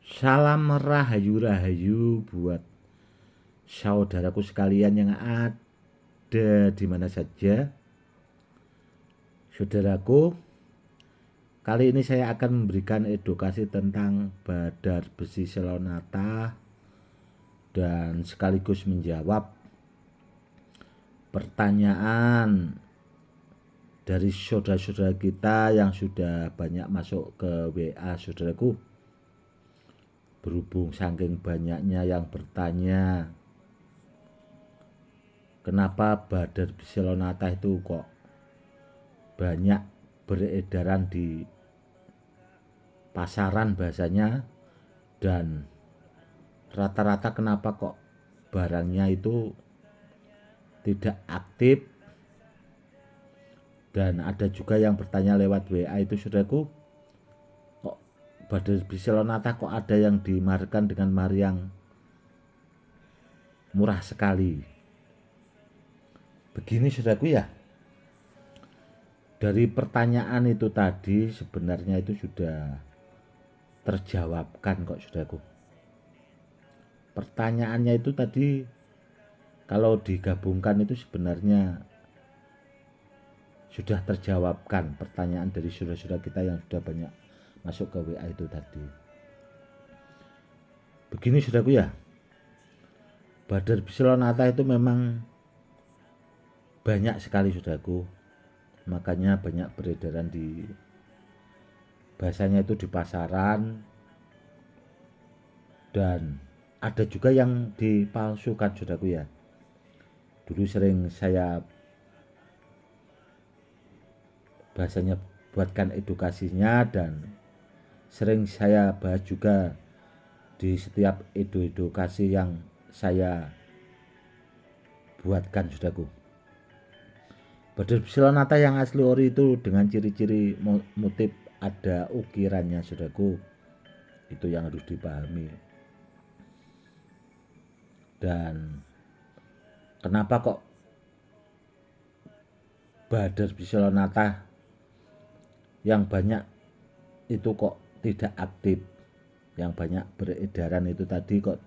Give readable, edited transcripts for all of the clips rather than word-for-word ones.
Salam rahayu-rahayu buat saudaraku sekalian yang ada di mana saja. Saudaraku, kali ini saya akan memberikan edukasi tentang badar besi selonata dan sekaligus menjawab pertanyaan dari saudara-saudara kita yang sudah banyak masuk ke WA saudaraku. Berhubung saking banyaknya yang bertanya, kenapa badar besi selonata itu kok banyak beredaran di pasaran bahasanya, dan rata-rata kenapa kok barangnya itu tidak aktif. Dan ada juga yang bertanya lewat WA itu saudaraku, kok badar besi selonata kok ada yang dimarkan dengan mahar yang murah sekali. Begini saudaraku ya, dari pertanyaan itu tadi sebenarnya itu sudah terjawabkan kok saudaraku. Pertanyaannya itu tadi kalau digabungkan itu sebenarnya sudah terjawabkan pertanyaan dari saudara-saudara kita yang sudah banyak masuk ke WA itu tadi. Begini saudaraku ya, badar besi selonata itu memang banyak sekali saudaraku, makanya banyak beredaran di bahasanya itu di pasaran, dan ada juga yang dipalsukan saudaraku ya. Dulu sering saya bahasanya buatkan edukasinya, dan sering saya bahas juga di setiap edukasi yang saya buatkan saudaraku. Badar besi selonata yang asli ori itu dengan ciri-ciri motif ada ukirannya saudaraku, itu yang harus dipahami. Dan kenapa kok badar besi selonata yang banyak itu kok tidak aktif, yang banyak beredaran itu tadi kok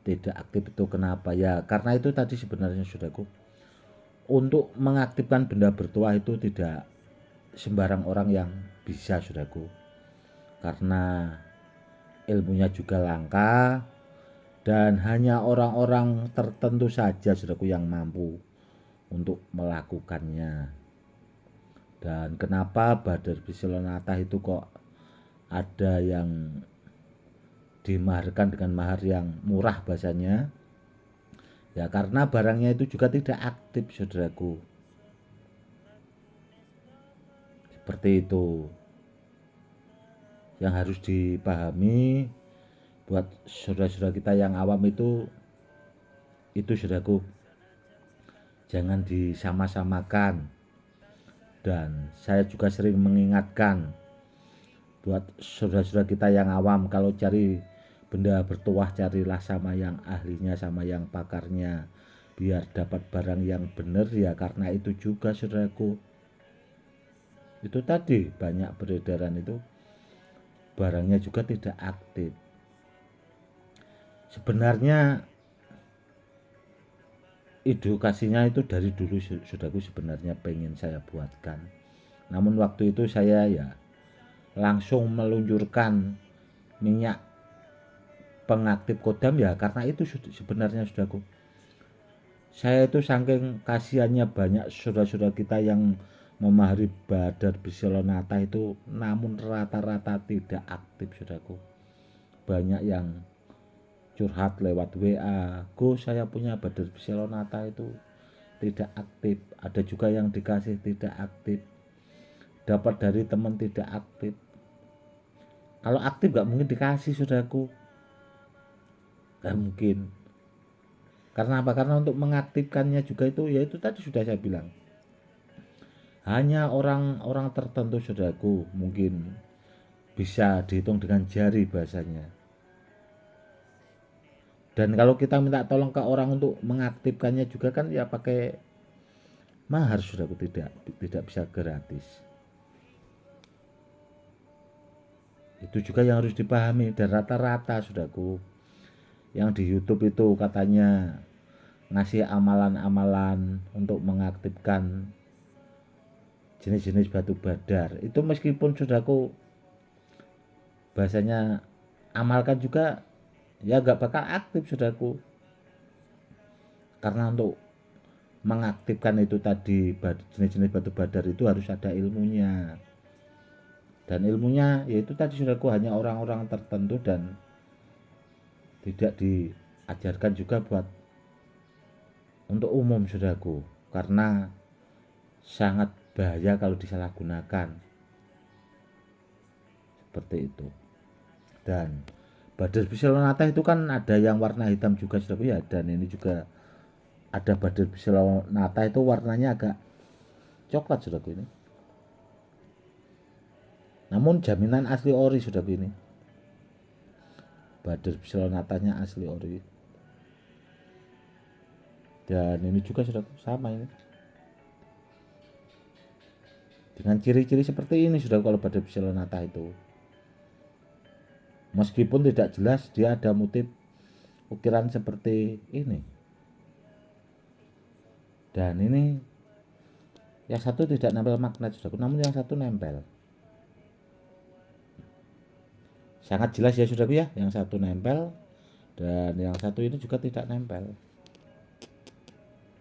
tidak aktif, itu kenapa ya? Karena itu tadi sebenarnya saudaraku, untuk mengaktifkan benda bertuah itu tidak sembarang orang yang bisa saudaraku, karena ilmunya juga langka dan hanya orang-orang tertentu saja saudaraku yang mampu untuk melakukannya. Dan kenapa badar besi selonata itu kok ada yang dimaharkan dengan mahar yang murah bahasanya, ya karena barangnya itu juga tidak aktif saudaraku, seperti itu yang harus dipahami buat saudara-saudara kita yang awam itu saudaraku, jangan disama-samakan. Dan saya juga sering mengingatkan buat saudara-saudara kita yang awam, kalau cari benda bertuah carilah sama yang ahlinya, sama yang pakarnya, biar dapat barang yang benar ya. Karena itu juga saudaraku, itu tadi banyak beredaran itu barangnya juga tidak aktif. Sebenarnya edukasinya itu dari dulu saudaraku sebenarnya pengen saya buatkan, namun waktu itu saya ya langsung meluncurkan minyak pengaktif kodam ya. Karena itu sebenarnya saudaraku, saya itu saking kasihannya banyak saudara-saudara kita yang memahari badar besi selonata itu namun rata-rata tidak aktif saudaraku. Banyak yang curhat lewat WA, "Go, saya punya badar besi selonata itu tidak aktif." Ada juga yang dikasih tidak aktif, dapat dari teman tidak aktif. Kalau aktif gak mungkin dikasih saudaraku, gak mungkin. Karena apa? Karena untuk mengaktifkannya juga itu ya itu tadi sudah saya bilang, hanya orang-orang tertentu saudaraku, mungkin bisa dihitung dengan jari bahasanya. Dan kalau kita minta tolong ke orang untuk mengaktifkannya juga kan ya pakai mahar saudaraku, tidak bisa gratis. Itu juga yang harus dipahami. Dan rata-rata saudaraku yang di YouTube itu katanya ngasih amalan-amalan untuk mengaktifkan jenis-jenis batu badar. Itu meskipun saudaraku bahasanya amalkan juga, ya gak bakal aktif saudaraku. Karena untuk mengaktifkan itu tadi jenis-jenis batu badar itu harus ada ilmunya. Dan ilmunya yaitu tadi saudaraku hanya orang-orang tertentu dan tidak diajarkan juga buat untuk umum saudaraku, karena sangat bahaya kalau disalahgunakan seperti itu. Dan badar biselonata itu kan ada yang warna hitam juga saudaraku ya, dan ini juga ada badar biselonata itu warnanya agak coklat saudaraku ini. Namun jaminan asli ori saudaraku ini. Badar biselonatanya asli ori. Dan ini juga saudaraku sama ini. Dengan ciri-ciri seperti ini saudaraku kalau badar biselonata itu. Meskipun tidak jelas dia ada motif ukiran seperti ini. Dan ini yang satu tidak nempel magnet saudaraku, namun yang satu nempel. Sangat jelas ya saudaraku ya, yang satu nempel dan yang satu ini juga tidak nempel.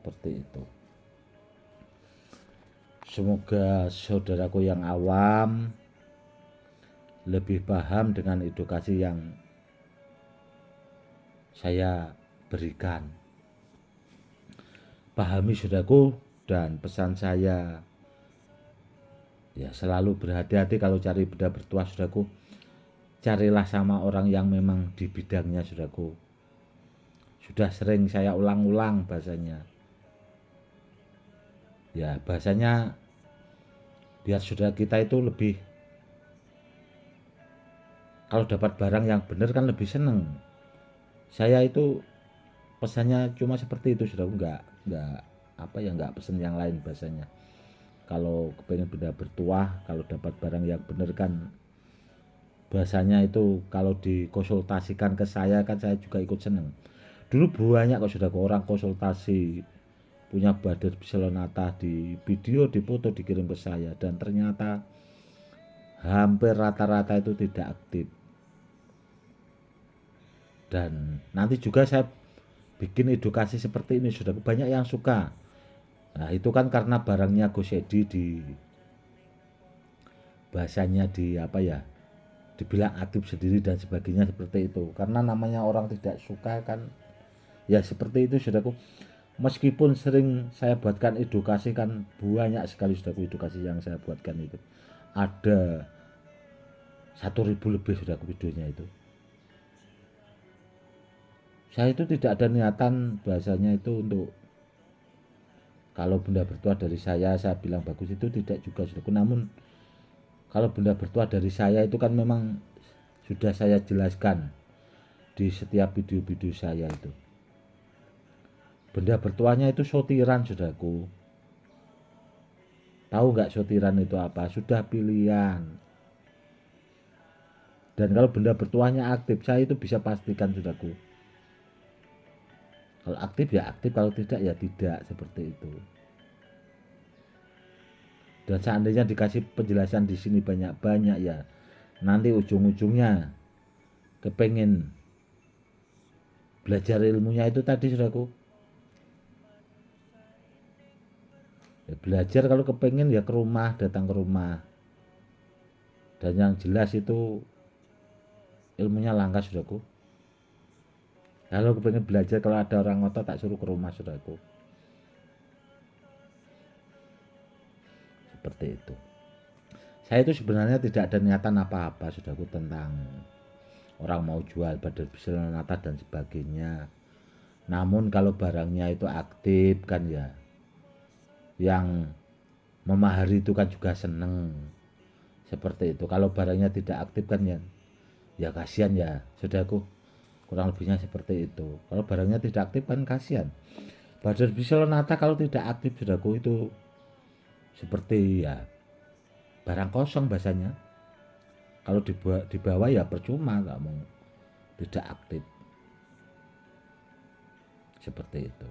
Seperti itu. Semoga saudaraku yang awam lebih paham dengan edukasi yang saya berikan. Pahami saudaraku, dan pesan saya ya selalu berhati-hati kalau cari benda bertuah saudaraku. Carilah sama orang yang memang di bidangnya saudaraku. Sudah sering saya ulang-ulang bahasanya. Ya bahasanya biar saudara kita itu lebih, kalau dapat barang yang benar kan lebih seneng. Saya itu pesannya cuma seperti itu saudara, nggak pesen yang lain bahasanya. Kalau kepengen benda bertuah, kalau dapat barang yang benar kan bahasanya itu kalau dikonsultasikan ke saya kan saya juga ikut seneng. Dulu banyak kok saudara orang konsultasi punya badar biselonata, di video, di foto dikirim ke saya, dan ternyata hampir rata-rata itu tidak aktif. Dan nanti juga saya bikin edukasi seperti ini sudah banyak yang suka. Nah itu kan karena barangnya Gosedi di bahasanya di apa ya, dibilang aktif sendiri dan sebagainya seperti itu. Karena namanya orang tidak suka kan ya seperti itu saudaraku. Meskipun sering saya buatkan edukasi kan banyak sekali saudaraku edukasi yang saya buatkan itu. Ada 1.000 lebih saudaraku videonya itu. Saya itu tidak ada niatan bahasanya itu untuk kalau benda bertuah dari saya bilang bagus itu tidak juga saudaraku. Namun kalau benda bertuah dari saya itu kan memang sudah saya jelaskan di setiap video-video saya itu. Benda bertuahnya itu sotiran saudaraku. Tahu nggak sotiran itu apa? Sudah pilihan. Dan kalau benda bertuahnya aktif, saya itu bisa pastikan saudaraku. Kalau aktif ya aktif, kalau tidak ya tidak, seperti itu. Dan seandainya dikasih penjelasan di sini banyak-banyak ya, nanti ujung-ujungnya kepengen belajar ilmunya itu tadi saudaraku. Ya, belajar kalau kepengen ya ke rumah, datang ke rumah. Dan yang jelas itu ilmunya langka saudaraku. Kalau kepengen belajar, kalau ada orang ngotot tak suruh ke rumah saudaraku. Seperti itu. Saya itu sebenarnya tidak ada niatan apa-apa saudaraku tentang orang mau jual badar biselonata dan sebagainya. Namun kalau barangnya itu aktif kan ya, yang memahari itu kan juga seneng. Seperti itu. Kalau barangnya tidak aktif kan ya kasihan ya saudaraku. Kurang lebihnya seperti itu. Kalau barangnya tidak aktif kan kasihan. Badar biselonata kalau tidak aktif saudaraku itu seperti ya barang kosong bahasanya. Kalau di bawah ya percuma kamu tidak aktif. Seperti itu.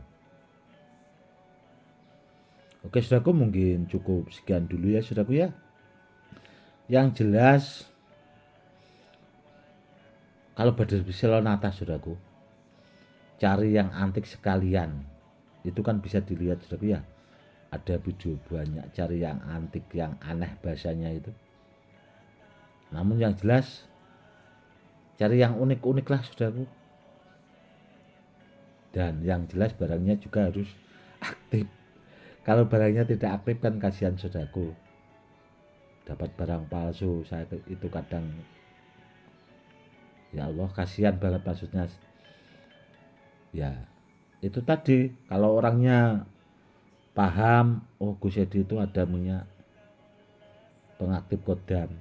Oke saudaraku, mungkin cukup sekian dulu ya saudaraku ya. Yang jelas kalau Badar Biselonata saudaraku, cari yang antik sekalian. Itu kan bisa dilihat saudaraku ya. Ada video banyak cari yang antik, yang aneh bahasanya itu. Namun yang jelas cari yang unik-unik lah saudaraku. Dan yang jelas barangnya juga harus aktif. Kalau barangnya tidak aktif kan kasihan saudaraku. Dapat barang palsu, saya itu kadang ya Allah kasihan banget maksudnya. Ya itu tadi, kalau orangnya paham, oh Gus Edi itu ada minyak pengaktif kodam,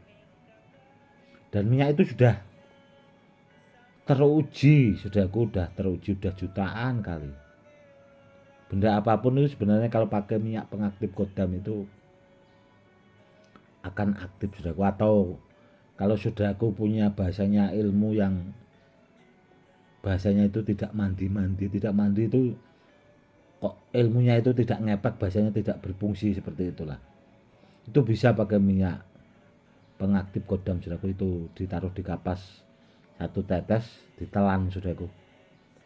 dan minyak itu sudah teruji, sudah teruji, sudah jutaan kali. Benda apapun itu sebenarnya kalau pakai minyak pengaktif kodam itu akan aktif saudaraku. Atau kalau saudaraku punya bahasanya ilmu yang bahasanya itu tidak mandi-mandi, tidak mandi itu kok ilmunya itu tidak ngepek, bahasanya tidak berfungsi, seperti itulah. Itu bisa pakai minyak pengaktif kodam saudaraku, itu ditaruh di kapas satu tetes, ditelan saudaraku.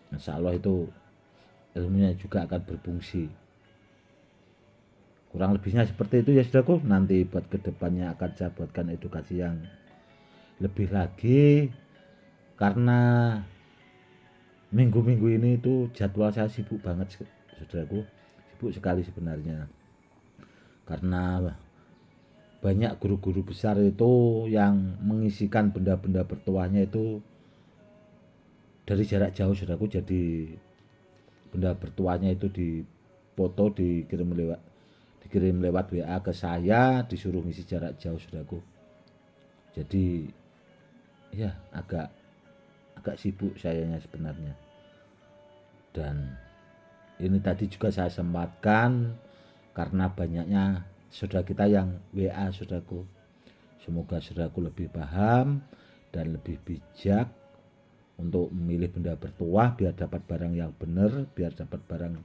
Insya Allah itu ilmunya juga akan berfungsi. Kurang lebihnya seperti itu ya saudaraku. Nanti buat kedepannya akan saya buatkan edukasi yang lebih lagi, karena minggu-minggu ini itu jadwal saya sibuk banget saudaraku, sibuk sekali sebenarnya, karena banyak guru-guru besar itu yang mengisikan benda-benda bertuahnya itu dari jarak jauh saudaraku. Jadi benda bertuahnya itu dipoto, dikirim lewat WA ke saya, disuruh ngisi jarak jauh saudaraku. Jadi ya agak sibuk sayanya sebenarnya. Dan ini tadi juga saya sempatkan karena banyaknya saudara kita yang WA saudaraku. Semoga saudaraku lebih paham dan lebih bijak untuk memilih benda bertuah biar dapat barang yang benar, biar dapat barang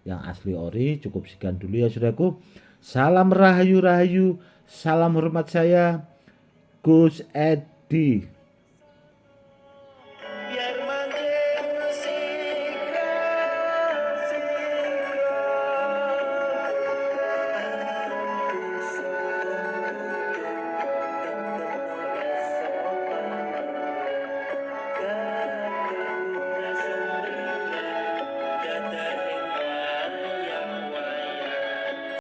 yang asli ori. Cukup sekian dulu ya saudaraku. Salam rahayu, salam hormat, saya Gus Edi.